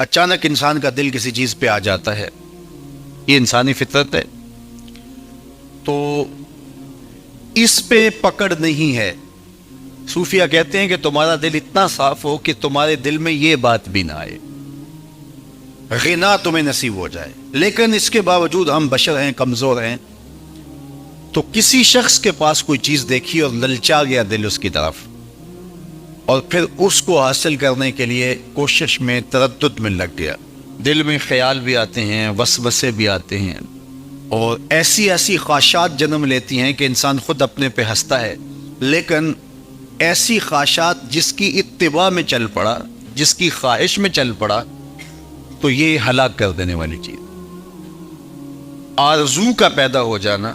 اچانک انسان کا دل کسی چیز پہ آ جاتا ہے، یہ انسانی فطرت ہے، تو اس پہ پکڑ نہیں ہے۔ صوفیہ کہتے ہیں کہ تمہارا دل اتنا صاف ہو کہ تمہارے دل میں یہ بات بھی نہ آئے، غنا تمہیں نصیب ہو جائے، لیکن اس کے باوجود ہم بشر ہیں، کمزور ہیں، تو کسی شخص کے پاس کوئی چیز دیکھی اور للچا گیا دل اس کی طرف، اور پھر اس کو حاصل کرنے کے لیے کوشش میں، تردد میں لگ گیا، دل میں خیال بھی آتے ہیں، وسوسے بھی آتے ہیں، اور ایسی ایسی خواہشات جنم لیتی ہیں کہ انسان خود اپنے پہ ہنستا ہے، لیکن ایسی خواہشات جس کی اتباع میں چل پڑا، جس کی خواہش میں چل پڑا، تو یہ ہلاک کر دینے والی چیز۔ آرزو کا پیدا ہو جانا،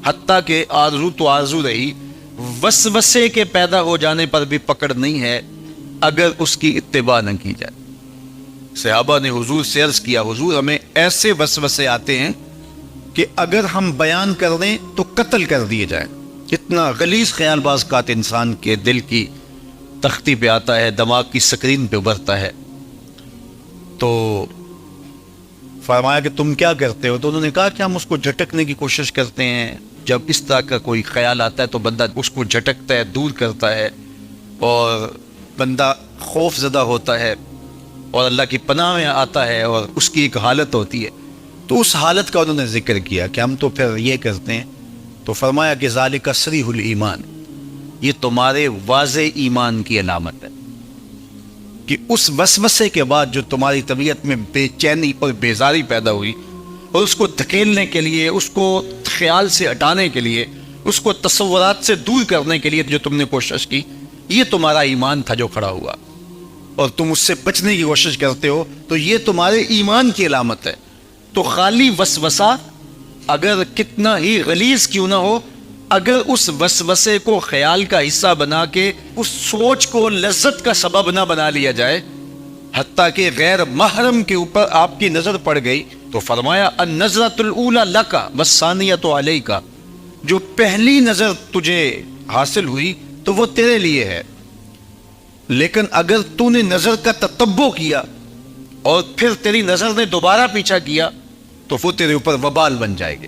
حتیٰ کہ آرزو تو آرزو رہی، وسوسے کے پیدا ہو جانے پر بھی پکڑ نہیں ہے اگر اس کی اتباع نہ کی جائے۔ صحابہ نے حضور سے عرض کیا، حضور ہمیں ایسے وسوسے آتے ہیں کہ اگر ہم بیان کر دیں تو قتل کر دیے جائیں۔ اتنا غلیظ خیال باز اوقات انسان کے دل کی تختی پہ آتا ہے، دماغ کی سکرین پہ ابھرتا ہے۔ تو فرمایا کہ تم کیا کرتے ہو؟ تو انہوں نے کہا کہ ہم اس کو جھٹکنے کی کوشش کرتے ہیں، جب اس طرح کا کوئی خیال آتا ہے تو بندہ اس کو جھٹکتا ہے، دور کرتا ہے، اور بندہ خوف زدہ ہوتا ہے اور اللہ کی پناہ میں آتا ہے، اور اس کی ایک حالت ہوتی ہے۔ تو اس حالت کا انہوں نے ذکر کیا کہ ہم تو پھر یہ کرتے ہیں، تو فرمایا کہ ذالک صریح الایمان، یہ تمہارے واضح ایمان کی علامت ہے کہ اس وسوسے کے بعد جو تمہاری طبیعت میں بے چینی اور بیزاری پیدا ہوئی، اور اس کو دھکیلنے کے لیے، اس کو خیال سے ہٹانے کے لیے، اس کو تصورات سے دور کرنے کے لیے جو تم نے کوشش کی، یہ تمہارا ایمان تھا جو کھڑا ہوا، اور تم اس سے بچنے کی کوشش کرتے ہو، تو یہ تمہارے ایمان کی علامت ہے۔ تو خالی وسوسہ اگر کتنا ہی غلیظ کیوں نہ ہو، اگر اس وسوسے کو خیال کا حصہ بنا کے اس سوچ کو لذت کا سبب نہ بنا لیا جائے، حتیٰ کہ غیر محرم کے اوپر آپ کی نظر پڑ گئی، تو فرمایا النظرۃ الاولی لک والثانیۃ علیک، جو پہلی نظر تجھے حاصل ہوئی تو وہ تیرے لیے ہے، لیکن اگر تو نے نظر کا تتبع کیا اور پھر تیری نظر نے دوبارہ پیچھا کیا تو وہ تیرے اوپر وبال بن جائے گی۔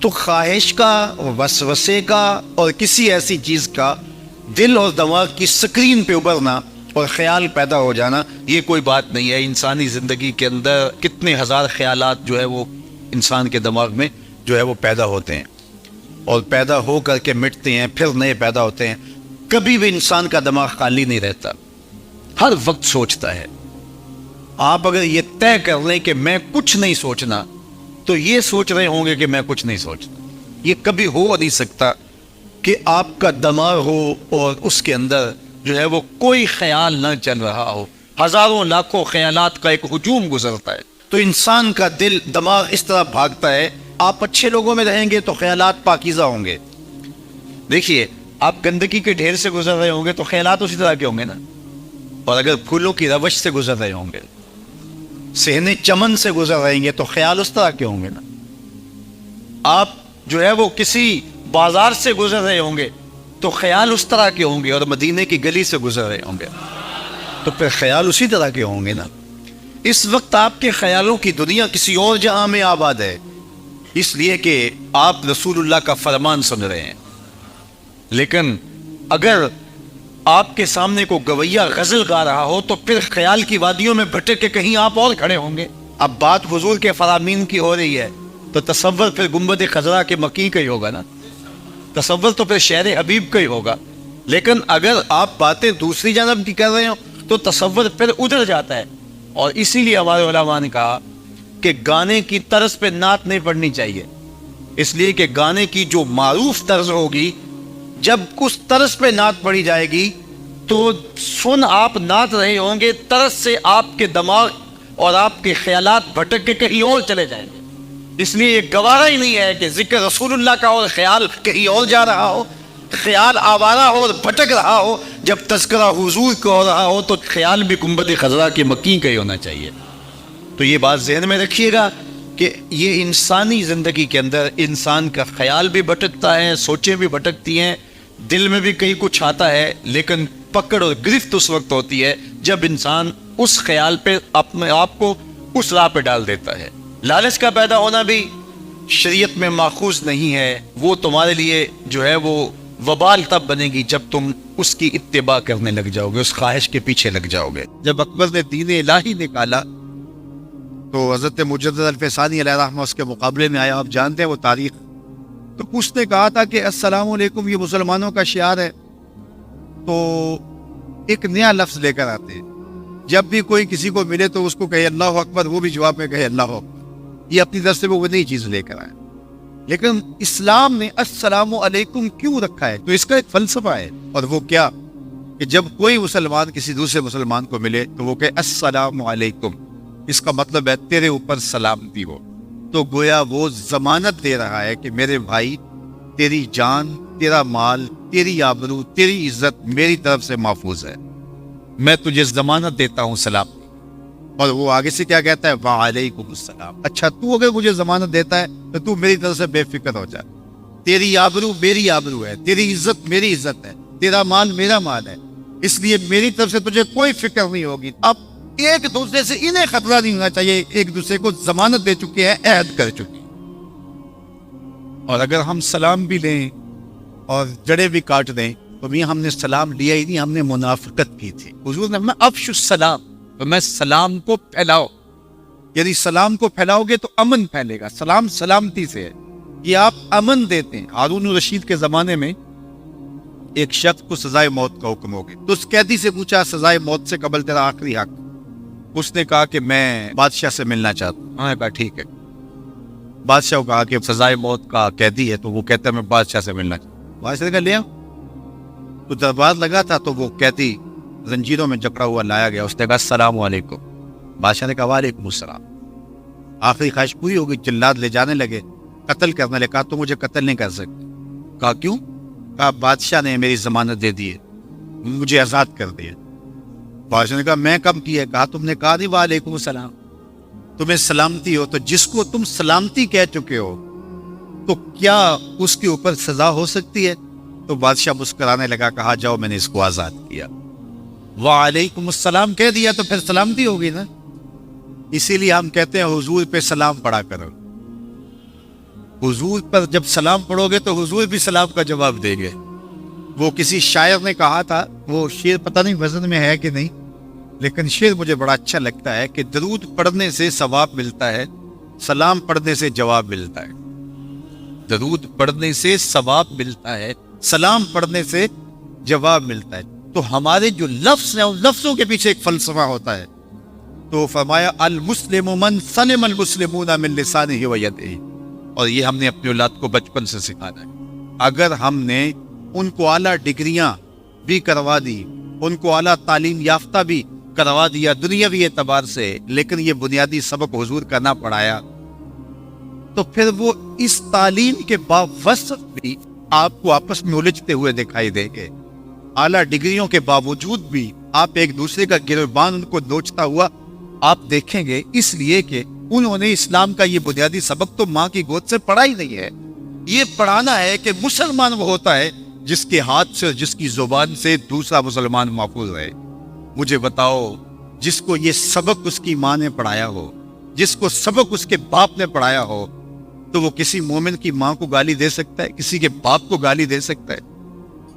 تو خواہش کا، وسوسے کا، اور کسی ایسی چیز کا دل اور دماغ کی سکرین پہ ابھرنا اور خیال پیدا ہو جانا، یہ کوئی بات نہیں ہے۔ انسانی زندگی کے اندر کتنے ہزار خیالات جو ہے وہ انسان کے دماغ میں جو ہے وہ پیدا ہوتے ہیں، اور پیدا ہو کر کے مٹتے ہیں، پھر نئے پیدا ہوتے ہیں۔ کبھی بھی انسان کا دماغ خالی نہیں رہتا، ہر وقت سوچتا ہے۔ آپ اگر یہ طے کر لیں کہ میں کچھ نہیں سوچنا، تو یہ سوچ رہے ہوں گے کہ میں کچھ نہیں سوچتا۔ یہ کبھی ہو نہیں سکتا کہ آپ کا دماغ ہو اور اس کے اندر جو ہے وہ کوئی خیال نہ چل رہا ہو، ہزاروں لاکھوں خیالات کا ایک ہجوم گزرتا ہے۔ تو انسان کا دل، دماغ اس طرح بھاگتا ہے۔ آپ اچھے لوگوں میں رہیں گے تو خیالات پاکیزہ ہوں گے۔ دیکھیے، آپ گندگی کے ڈھیر سے گزر رہے ہوں گے تو خیالات اسی طرح کے ہوں گے نا، اور اگر پھولوں کی روش سے گزر رہے ہوں گے، صحن چمن سے گزر رہیں گے تو خیال اس طرح کے ہوں گے نا۔ آپ جو ہے وہ کسی بازار سے گزر رہے ہوں گے تو خیال اس طرح کے ہوں گے، اور مدینے کی گلی سے گزر رہے ہوں گے تو پھر خیال اسی طرح کے ہوں گے نا۔ اس وقت آپ کے خیالوں کی دنیا کسی اور جہاں میں آباد ہے، اس لیے کہ آپ رسول اللہ کا فرمان سن رہے ہیں۔ لیکن اگر آپ کے سامنے کو گویا غزل گا رہا ہو تو پھر خیال کی وادیوں میں بھٹک کے کہیں آپ اور کھڑے ہوں گے۔ اب بات حضور کے فرامین کی ہو رہی ہے تو تصور پھر گنبد خضرا کے مکی کا ہی ہوگا نا، تصور تو پھر شہر حبیب کا ہی ہوگا۔ لیکن اگر آپ باتیں دوسری جانب کی کر رہے ہو تو تصور پھر ادھر جاتا ہے، اور اسی لیے ہمارے علماء نے کہا کہ گانے کی طرز پہ نعت نہیں پڑھنی چاہیے، اس لیے کہ گانے کی جو معروف طرز ہوگی، جب اس طرز پہ نعت پڑھی جائے گی تو سن آپ نعت رہے ہوں گے، طرز سے آپ کے دماغ اور آپ کے خیالات بھٹک کے کہیں اور چلے جائیں گے۔ اس لیے یہ گوارا ہی نہیں ہے کہ ذکر رسول اللہ کا اور خیال کہیں اور جا رہا ہو، خیال آوارہ ہو اور بھٹک رہا ہو۔ جب تذکرہ حضور کا ہو رہا ہو تو خیال بھی گنبد خضرا کے مکی کا ہی ہونا چاہیے۔ تو یہ بات ذہن میں رکھیے گا کہ یہ انسانی زندگی کے اندر انسان کا خیال بھی بھٹکتا ہے، سوچیں بھی بھٹکتی ہیں، دل میں بھی کہیں کچھ آتا ہے، لیکن پکڑ اور گرفت اس وقت ہوتی ہے جب انسان اس خیال پہ اپنے آپ کو اس راہ پہ ڈال دیتا ہے۔ لالچ کا پیدا ہونا بھی شریعت میں ماخوذ نہیں ہے، وہ تمہارے لیے جو ہے وہ وبال تب بنے گی جب تم اس کی اتباع کرنے لگ جاؤ گے، اس خواہش کے پیچھے لگ جاؤ گے۔ جب اکبر نے دین الہی نکالا تو حضرت مجدد الفسانی علیہ رحمہ اس کے مقابلے میں آیا، آپ جانتے ہیں وہ تاریخ۔ تو اس نے کہا تھا کہ السلام علیکم یہ مسلمانوں کا شعار ہے، تو ایک نیا لفظ لے کر آتے ہیں، جب بھی کوئی کسی کو ملے تو اس کو کہے اللہ اکبر، وہ بھی جواب میں کہے اللہ اکبر، یہ اپنی طرف سے وہ نئی چیز لے کر آئے۔ لیکن اسلام نے السلام علیکم کیوں رکھا ہے؟ تو اس کا ایک فلسفہ ہے، اور وہ کیا کہ جب کوئی مسلمان کسی دوسرے مسلمان کو ملے تو وہ کہے السلام علیکم، اس کا مطلب ہے تیرے اوپر سلامتی ہو۔ تو گویا وہ ضمانت دے رہا ہے کہ میرے بھائی، تیری جان، تیرا مال، تیری آبرو، تیری عزت میری طرف سے محفوظ ہے، میں تجھے ضمانت دیتا ہوں سلامتی۔ اور وہ آگے سے کیا کہتا ہے؟ وعلیکم السلام۔ اچھا، تو اگر مجھے ضمانت دیتا ہے تو تو میری طرف سے بے فکر ہو جا، تیری آبرو میری آبرو ہے، تیری عزت میری عزت ہے، تیرا مال میرا مال ہے، اس لیے میری طرف سے تجھے کوئی فکر نہیں ہوگی۔ اب ایک دوسرے سے انہیں خطرہ نہیں ہونا چاہیے، ایک دوسرے کو ضمانت دے چکے ہیں، عہد کر چکے ہیں۔ اور اگر ہم سلام بھی لیں اور جڑے بھی کاٹ دیں تو بھی ہم نے سلام لیا ہی نہیں، ہم نے منافقت کی تھی۔ حضور نے فرمایا افشوا السلام، تو میں سلام کو پھیلاؤ، یعنی سلام کو پھیلاؤ گے تو امن پھیلے گا۔ سلام سلامتی سے ہے، یہ آپ امن دیتے ہیں۔ ہارون الرشید کے زمانے میں ایک شخص کو سزائے موت کا حکم ہو گیا، تو اس قیدی سے پوچھا سزائے موت سے قبل تیرا آخری حق؟ اس نے کہا کہ میں بادشاہ سے ملنا چاہتا ہوں۔ ہاں کہا ٹھیک ہے۔ بادشاہ کو کہا کہ سزائے موت کا قیدی ہے، تو وہ کہتا ہے میں بادشاہ سے ملنا چاہتا ہوں۔ بادشاہ نے کہا لے آؤ۔ تو دربار لگا تھا، تو وہ قیدی زنجیروں میں جکڑا ہوا لایا گیا، اس نے کہا السلام علیکم۔ بادشاہ نے کہا وعلیکم السلام۔ آخری خواہش پوری ہو گئی، جلاد لے جانے لگے، قتل کرنے لگے۔ کہا تو مجھے قتل نہیں کر سکتے۔ کہا کیوں؟ کہا بادشاہ نے میری ضمانت دے دی ہے، مجھے آزاد کر دیا۔ بادشاہ نے کہا میں کب کیا؟ کہا تم نے کہا نہیں وعلیکم السلام، تمہیں سلامتی ہو، تو جس کو تم سلامتی کہہ چکے ہو تو کیا اس کے اوپر سزا ہو سکتی ہے؟ تو بادشاہ مسکرانے لگا، کہا جاؤ میں نے اس کو آزاد کیا۔ وعلیکم السلام کہہ دیا تو پھر سلامتی ہوگی نا۔ اسی لیے ہم کہتے ہیں حضور پہ سلام پڑھا کرو۔ حضور پر جب سلام پڑھو گے تو حضور بھی سلام کا جواب دیں گے۔ وہ کسی شاعر نے کہا تھا، وہ شعر پتہ نہیں وزن میں ہے کہ نہیں، لیکن شعر مجھے بڑا اچھا لگتا ہے کہ درود پڑھنے سے ثواب ملتا ہے، سلام پڑھنے سے جواب ملتا ہے۔ درود پڑھنے سے ثواب ملتا ہے، سلام پڑھنے سے جواب ملتا ہے۔ تو ہمارے جو لفظ ہیں ان لفظوں کے پیچھے ایک فلسفہ ہوتا ہے۔ تو فرمایا المسلم من سلم المسلمون من لسانہ و یدہ، اور یہ ہم نے اپنی اولاد کو بچپن سے سکھانا ہے۔ اگر ہم نے ان کو اعلیٰ ڈگریاں بھی کروا دی، ان کو اعلیٰ تعلیم یافتہ بھی کروا دیا دنیاوی اعتبار سے، لیکن یہ بنیادی سبق حضور کا نہ پڑھایا، تو پھر وہ اس تعلیم کے باوجود بھی آپ کو آپس میں الجھتے ہوئے دکھائی دیں گے۔ اعلیٰ ڈگریوں کے باوجود بھی آپ ایک دوسرے کا گریبان ان کو نوچتا ہوا آپ دیکھیں گے، اس لیے کہ انہوں نے اسلام کا یہ بنیادی سبق تو ماں کی گود سے پڑھا ہی نہیں ہے۔ یہ پڑھانا ہے کہ مسلمان وہ ہوتا ہے جس کے ہاتھ سے، جس کی زبان سے دوسرا مسلمان محفوظ رہے۔ مجھے بتاؤ، جس کو یہ سبق اس کی ماں نے پڑھایا ہو، جس کو سبق اس کے باپ نے پڑھایا ہو، تو وہ کسی مومن کی ماں کو گالی دے سکتا ہے، کسی کے باپ کو گالی دے سکتا ہے،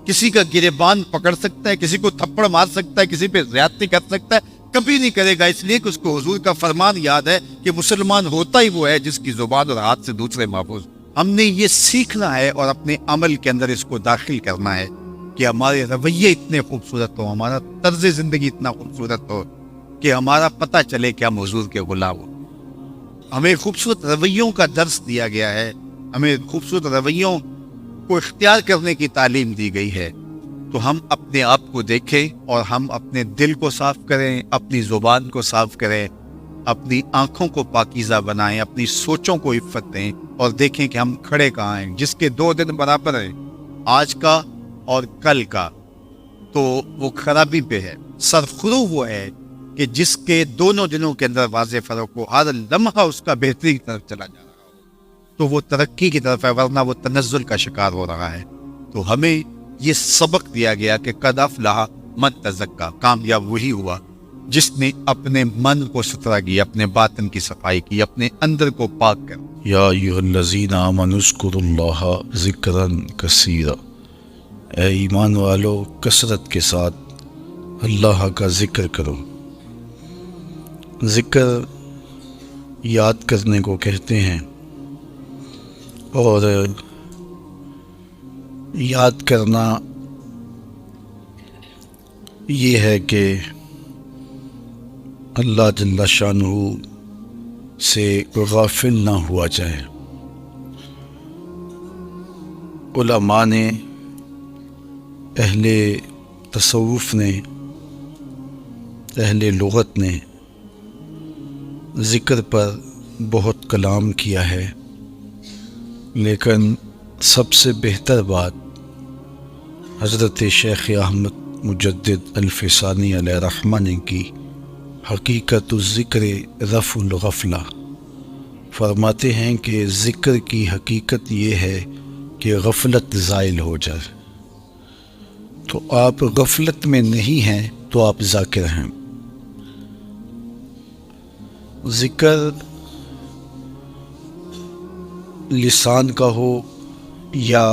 کسی کا گریبان پکڑ سکتا ہے، کسی کو تھپڑ مار سکتا ہے، کسی پہ زیادتی کر سکتا ہے؟ کبھی نہیں کرے گا، اس لیے کہ اس کو حضور کا فرمان یاد ہے کہ مسلمان ہوتا ہی وہ ہے جس کی زبان اور ہاتھ سے دوسرے محفوظ۔ ہم نے یہ سیکھنا ہے اور اپنے عمل کے اندر اس کو داخل کرنا ہے کہ ہمارے رویے اتنے خوبصورت ہو، ہمارا طرز زندگی اتنا خوبصورت ہو کہ ہمارا پتہ چلے کہ ہم حضور کے غلام ہوں۔ ہمیں خوبصورت رویوں کا درس دیا گیا ہے، ہمیں خوبصورت رویوں کو اختیار کرنے کی تعلیم دی گئی ہے۔ تو ہم اپنے آپ کو دیکھیں اور ہم اپنے دل کو صاف کریں، اپنی زبان کو صاف کریں، اپنی آنکھوں کو پاکیزہ بنائیں، اپنی سوچوں کو عفت دیں، اور دیکھیں کہ ہم کھڑے کہاں ہیں۔ جس کے 2 دن برابر ہیں، آج کا اور کل کا، تو وہ خرابی پہ ہے۔ سرخرو وہ ہے کہ جس کے دونوں دنوں کے اندر واضح فرق ہو، ہر لمحہ اس کا بہتری کی طرف چلا جا رہا ہو، تو وہ ترقی کی طرف ہے، ورنہ وہ تنزل کا شکار ہو رہا ہے۔ تو ہمیں یہ سبق دیا گیا کہ قد افلح من تزکا، کامیاب وہی ہوا جس نے اپنے من کو ستھرا کیا، اپنے باطن کی صفائی کی، اپنے اندر کو پاک کر۔ یا ایھا الذین آمنوا اذکروا اللہ ذکرا کثیرا، اے ایمان والو کثرت کے ساتھ اللہ کا ذکر کرو۔ ذکر یاد کرنے کو کہتے ہیں، اور یاد کرنا یہ ہے کہ اللہ جل شانہ سے غافل نہ ہوا جائے۔ علماء نے، اہل تصوف نے، اہل لغت نے ذکر پر بہت کلام کیا ہے، لیکن سب سے بہتر بات حضرت شیخ احمد مجدد الفسانی علیہ رحمہ نے کی۔ حقیقت الذکر رفع الغفلہ، فرماتے ہیں کہ ذکر کی حقیقت یہ ہے کہ غفلت زائل ہو جائے۔ تو آپ غفلت میں نہیں ہیں تو آپ ذاکر ہیں۔ ذکر لسان کا ہو یا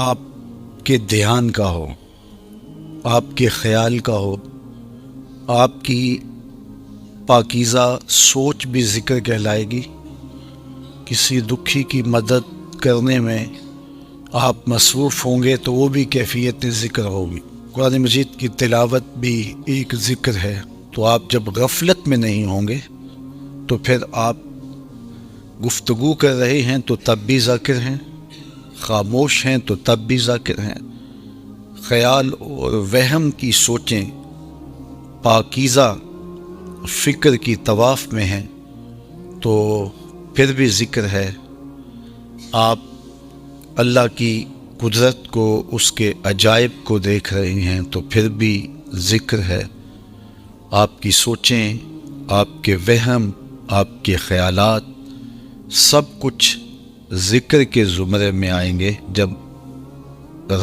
آپ کے دھیان کا ہو، آپ کے خیال کا ہو، آپ کی پاکیزہ سوچ بھی ذکر کہلائے گی۔ کسی دکھی کی مدد کرنے میں آپ مصروف ہوں گے تو وہ بھی کیفیت ذکر ہوگی۔ قرآن مجید کی تلاوت بھی ایک ذکر ہے۔ تو آپ جب غفلت میں نہیں ہوں گے تو پھر آپ گفتگو کر رہے ہیں تو تب بھی ذاکر ہیں، خاموش ہیں تو تب بھی ذاکر ہیں، خیال اور وہم کی سوچیں پاکیزہ فکر کی طواف میں ہیں تو پھر بھی ذکر ہے۔ آپ اللہ کی قدرت کو، اس کے عجائب کو دیکھ رہے ہیں تو پھر بھی ذکر ہے۔ آپ کی سوچیں، آپ کے وہم، آپ کے خیالات سب کچھ ذکر کے زمرے میں آئیں گے جب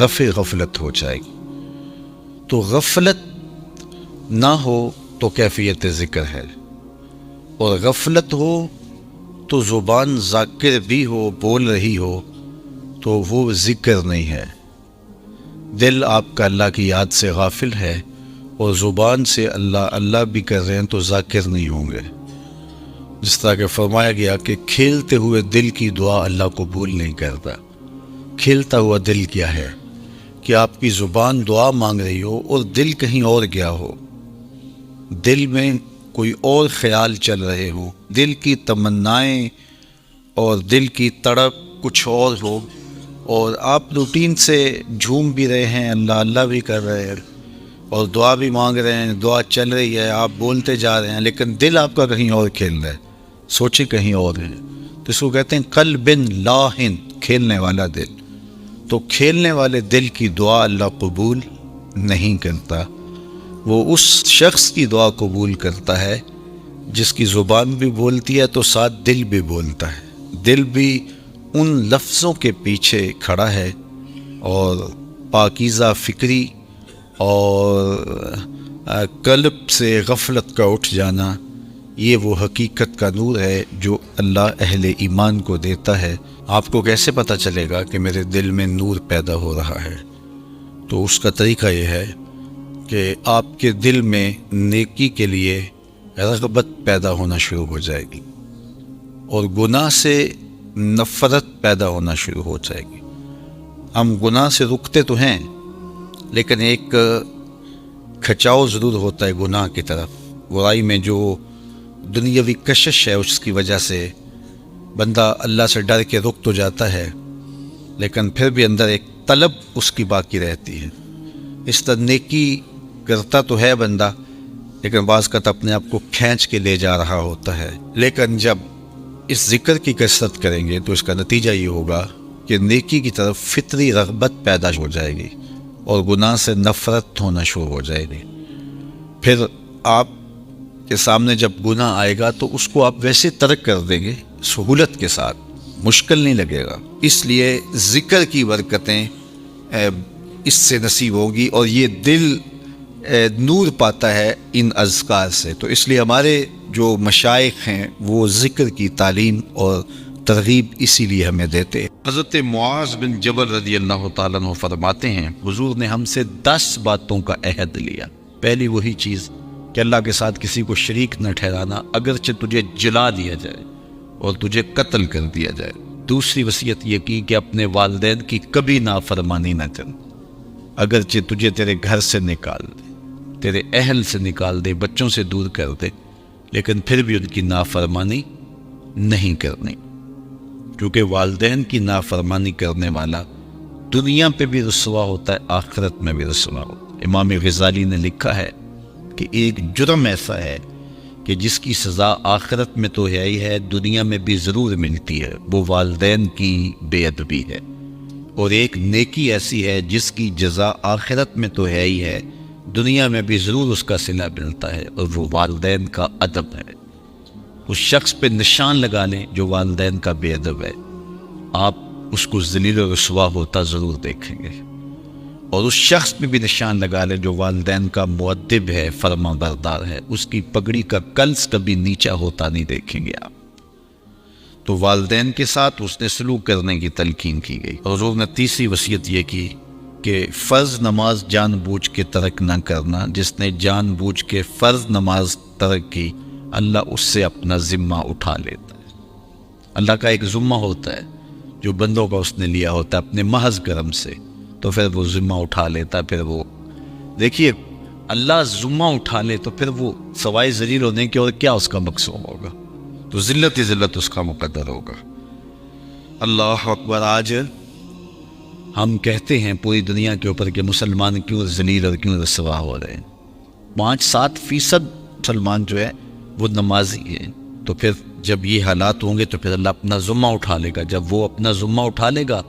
رفع غفلت ہو جائے گی۔ تو غفلت نہ ہو تو کیفیت ذکر ہے، اور غفلت ہو تو زبان ذاکر بھی ہو، بول رہی ہو تو وہ ذکر نہیں ہے۔ دل آپ کا اللہ کی یاد سے غافل ہے اور زبان سے اللہ اللہ بھی کر رہے ہیں تو ذاکر نہیں ہوں گے۔ جس طرح کہ فرمایا گیا کہ کھیلتے ہوئے دل کی دعا اللہ قبول نہیں کرتا۔ کھیلتا ہوا دل کیا ہے؟ کہ آپ کی زبان دعا مانگ رہی ہو اور دل کہیں اور گیا ہو، دل میں کوئی اور خیال چل رہے ہوں، دل کی تمنائیں اور دل کی تڑپ کچھ اور ہو، اور آپ روٹین سے جھوم بھی رہے ہیں، اللہ اللہ بھی کر رہے ہیں اور دعا بھی مانگ رہے ہیں، دعا چل رہی ہے، آپ بولتے جا رہے ہیں، لیکن دل آپ کا کہیں اور کھیل رہا ہے، سوچیں کہیں اور ہیں۔ تو اس کو کہتے ہیں قلب لاہن، کھیلنے والا دل۔ تو کھیلنے والے دل کی دعا اللہ قبول نہیں کرتا، وہ اس شخص کی دعا قبول کرتا ہے جس کی زبان بھی بولتی ہے تو ساتھ دل بھی بولتا ہے، دل بھی ان لفظوں کے پیچھے کھڑا ہے، اور پاکیزہ فکری اور قلب سے غفلت کا اٹھ جانا، یہ وہ حقیقت کا نور ہے جو اللہ اہل ایمان کو دیتا ہے۔ آپ کو کیسے پتہ چلے گا کہ میرے دل میں نور پیدا ہو رہا ہے؟ تو اس کا طریقہ یہ ہے کہ آپ کے دل میں نیکی کے لیے رغبت پیدا ہونا شروع ہو جائے گی، اور گناہ سے نفرت پیدا ہونا شروع ہو جائے گی۔ ہم گناہ سے رکتے تو ہیں، لیکن ایک کھچاؤ ضرور ہوتا ہے گناہ کی طرف۔ برائی میں جو دنیاوی کشش ہے اس کی وجہ سے بندہ اللہ سے ڈر کے رک تو جاتا ہے، لیکن پھر بھی اندر ایک طلب اس کی باقی رہتی ہے۔ اس طرح نیکی کرتا تو ہے بندہ، لیکن بعض کا اپنے آپ کو کھینچ کے لے جا رہا ہوتا ہے۔ لیکن جب اس ذکر کی کثرت کریں گے تو اس کا نتیجہ یہ ہوگا کہ نیکی کی طرف فطری رغبت پیدا ہو جائے گی اور گناہ سے نفرت ہونا شروع ہو جائے گی۔ پھر آپ کے سامنے جب گناہ آئے گا تو اس کو آپ ویسے ترک کر دیں گے سہولت کے ساتھ، مشکل نہیں لگے گا۔ اس لیے ذکر کی برکتیں اس سے نصیب ہوگی، اور یہ دل نور پاتا ہے ان اذکار سے۔ تو اس لیے ہمارے جو مشائخ ہیں وہ ذکر کی تعلیم اور ترغیب اسی لیے ہمیں دیتے ہیں۔ حضرت معاذ بن جبل رضی اللہ تعالیٰ عنہ فرماتے ہیں حضور نے ہم سے 10 باتوں کا عہد لیا۔ پہلی وہی چیز کہ اللہ کے ساتھ کسی کو شریک نہ ٹھہرانا، اگرچہ تجھے جلا دیا جائے اور تجھے قتل کر دیا جائے۔ دوسری وصیت یہ کی کہ اپنے والدین کی کبھی نافرمانی نہ کر، اگرچہ تجھے تیرے گھر سے نکال دے، تیرے اہل سے نکال دے، بچوں سے دور کر دے، لیکن پھر بھی ان کی نافرمانی نہیں کرنی، کیونکہ والدین کی نافرمانی کرنے والا دنیا پہ بھی رسوا ہوتا ہے، آخرت میں بھی رسوا ہوتا ہے۔ امام غزالی نے لکھا ہے کہ ایک جرم ایسا ہے کہ جس کی سزا آخرت میں تو ہے ہی ہے، دنیا میں بھی ضرور ملتی ہے، وہ والدین کی بے ادبی ہے، اور ایک نیکی ایسی ہے جس کی جزا آخرت میں تو ہے ہی ہے، دنیا میں بھی ضرور اس کا صلہ ملتا ہے، اور وہ والدین کا ادب ہے۔ اس شخص پہ نشان لگا لیں جو والدین کا بے ادب ہے، آپ اس کو ذلیل و رسوا ہوتا ضرور دیکھیں گے، اور اس شخص پہ بھی نشان لگا لیں جو والدین کا مؤدب ہے، فرما بردار ہے، اس کی پگڑی کا کنس کبھی نیچا ہوتا نہیں دیکھیں گے آپ۔ تو والدین کے ساتھ اس نے سلوک کرنے کی تلقین کی گئی۔ اور حضور نے تیسری وصیت یہ کی کہ فرض نماز جان بوجھ کے ترک نہ کرنا، جس نے جان بوجھ کے فرض نماز ترک کی اللہ اس سے اپنا ذمہ اٹھا لیتا ہے۔ اللہ کا ایک ذمہ ہوتا ہے جو بندوں کا اس نے لیا ہوتا ہے اپنے محض کرم سے، تو پھر وہ ذمہ اٹھا لیتا ہے۔ پھر وہ دیکھیے اللہ ذمہ اٹھا لے تو پھر وہ سوائے ذلیل ہونے کے اور کیا اس کا مقصود ہوگا، تو ذلت ہی ذلت اس کا مقدر ہوگا۔ اللہ اکبر۔ آج ہم کہتے ہیں پوری دنیا کے اوپر کہ مسلمان کیوں ذلیل اور کیوں رسوا ہو رہے ہیں، 5-7% مسلمان جو ہے وہ نمازی ہیں، تو پھر جب یہ حالات ہوں گے تو پھر اللہ اپنا ذمہ اٹھا لے گا۔ جب وہ اپنا ذمہ اٹھا لے گا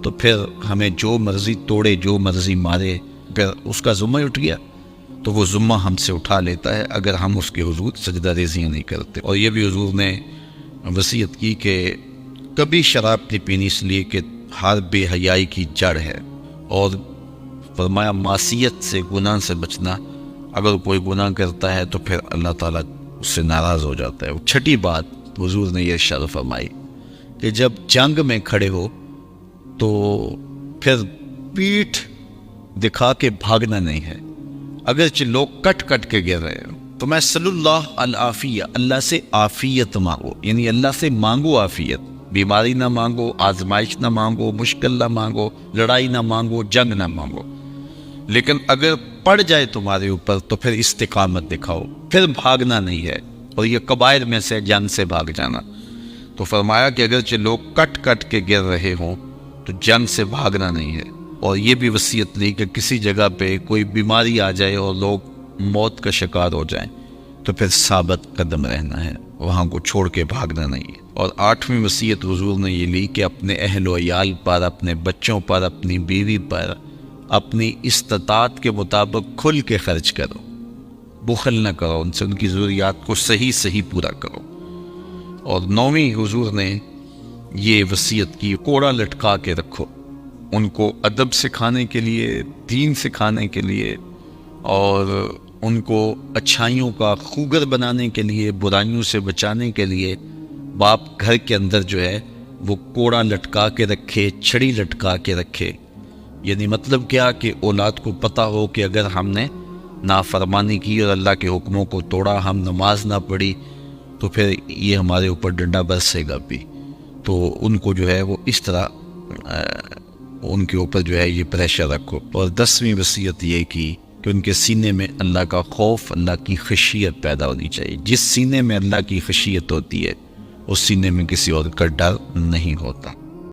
تو پھر ہمیں جو مرضی توڑے، جو مرضی مارے، پھر اس کا ذمہ اٹھ گیا تو وہ ذمہ ہم سے اٹھا لیتا ہے اگر ہم اس کے حضور سجدہ ریزیاں نہیں کرتے۔ اور یہ بھی حضور نے وصیت کی کہ کبھی شراب نہیں پینی، اس لیے کہ ہر بے حیائی کی جڑ ہے، اور فرمایا معصیت سے، گناہ سے بچنا، اگر کوئی گناہ کرتا ہے تو پھر اللہ تعالیٰ اس سے ناراض ہو جاتا ہے۔ چھٹی بات حضور نے یہ ارشاد فرمائی کہ جب جنگ میں کھڑے ہو تو پھر پیٹھ دکھا کے بھاگنا نہیں ہے، اگرچہ لوگ کٹ کٹ کے گر رہے ہو تو میں صلی اللہ العافیہ، اللہ سے عافیت مانگو، یعنی اللہ سے مانگو عافیت، بیماری نہ مانگو، آزمائش نہ مانگو، مشکل نہ مانگو، لڑائی نہ مانگو، جنگ نہ مانگو، لیکن اگر پڑ جائے تمہارے اوپر تو پھر استقامت دکھاؤ، پھر بھاگنا نہیں ہے، اور یہ کبائر میں سے جنگ سے بھاگ جانا۔ تو فرمایا کہ اگرچہ لوگ کٹ کٹ کے گر رہے ہوں تو جنگ سے بھاگنا نہیں ہے، اور یہ بھی وصیت لی کہ کسی جگہ پہ کوئی بیماری آ جائے اور لوگ موت کا شکار ہو جائیں تو پھر ثابت قدم رہنا ہے، وہاں کو چھوڑ کے بھاگنا نہیں ہے۔ اور 8ویں وصیت حضور نے یہ لی کہ اپنے اہل و عیال پر، اپنے بچوں پر، اپنی بیوی پر اپنی استطاعت کے مطابق کھل کے خرچ کرو، بخل نہ کرو، ان سے ان کی ضروریات کو صحیح پورا کرو۔ اور 9ویں حضور نے یہ وصیت کی کوڑا لٹکا کے رکھو، ان کو ادب سکھانے کے لیے، دین سکھانے کے لیے، اور ان کو اچھائیوں کا خوگر بنانے کے لیے، برائیوں سے بچانے کے لیے باپ گھر کے اندر جو ہے وہ کوڑا لٹکا کے رکھے، چھڑی لٹکا کے رکھے۔ یعنی مطلب کیا کہ اولاد کو پتہ ہو کہ اگر ہم نے نافرمانی کی اور اللہ کے حکموں کو توڑا، ہم نماز نہ پڑھی تو پھر یہ ہمارے اوپر ڈنڈا برسے گا بھی، تو ان کو جو ہے وہ اس طرح ان کے اوپر جو ہے یہ پریشر رکھو۔ اور 10ویں وصیت یہ کی کہ ان کے سینے میں اللہ کا خوف، اللہ کی خشیت پیدا ہونی چاہیے۔ جس سینے میں اللہ کی خشیت ہوتی ہے اس سینے میں کسی اور کا ڈر نہیں ہوتا۔